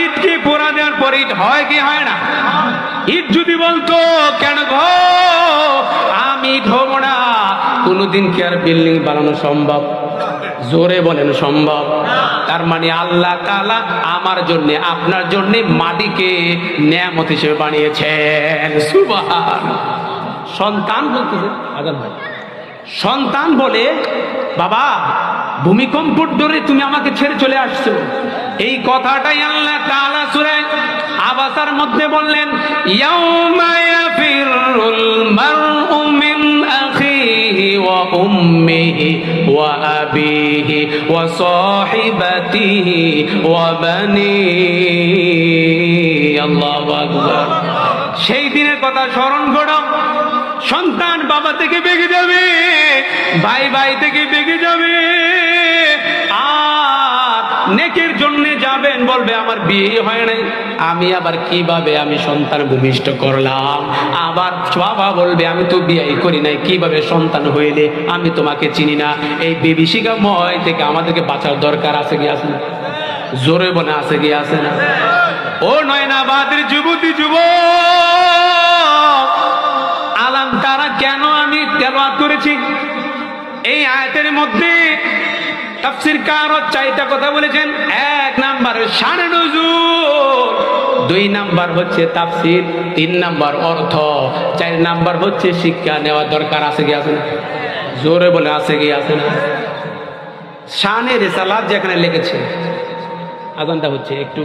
ইট কি পোড়া দেওয়ার পর ইট হয় কি হয় না? ইট যদি বলতো কেন গো আমি ইট হব না, কোনদিন কি আর বিল্ডিং বানানো সম্ভব? জোরে বলেন সম্ভব। তার মানে আল্লাহ তাআলা আমার জন্য আপনার জন্য মাটিকে নেয়ামত হিসেবে বানিয়েছেন। সুবহান। সন্তান বলতেছে আজান ভাই, সন্তান বলে বাবা ভূমিকম্পর ডরে তুমি আমাকে ছেড়ে চলে আসছো, এই কথাটাই আল্লাহ তাআলা সূরা আবাসার মধ্যে বললেন, ইয়াউমা ইয়াফিরুল মারউ মিন আখিহি ওয়া উম্মিহি ওয়া আবিহি ওয়া সাহিবাতিহি ওয়া বানিহি। আল্লাহু আকবার। সেই দিনের কথা স্মরণ করো, সন্তান বাবা থেকে বেগে যাবে, ভাই ভাই থেকে বেগে যাবে, আর নেকের জন্য যাবেন, বলবে আমার বিয়ে হয় নাই, আমি আবার কিভাবে আমি সন্তান ভূমিষ্ঠ করলাম। আবার বাবা বলবে আমি তো বিয়ে করি নাই, কিভাবে সন্তান হইলে, আমি তোমাকে চিনি না। এই বিভীষিকাময় থেকে আমাদেরকে বাঁচার দরকার আছে কি আছে না? জোরে বলে আছে কি আছে না? ও নয়নাবাদের যুবতী যুবক, আলাম তারা কেন আমি তেলাওয়াত করেছি? এই আয়াতের মধ্যে তাফসীরকাররা চারটা কথা বলেছেন। এক নাম্বার শানে নুজুল, দুই নাম্বার হচ্ছে তাফসীর, তিন নাম্বার অর্থ, চার নাম্বার হচ্ছে শিক্ষা নেওয়া দরকার আছে কি আছে না? জোরে বলে আছে কি আছে না? শানে রিসালাত যেখানে লিখেছে, আজানটা হচ্ছে একটু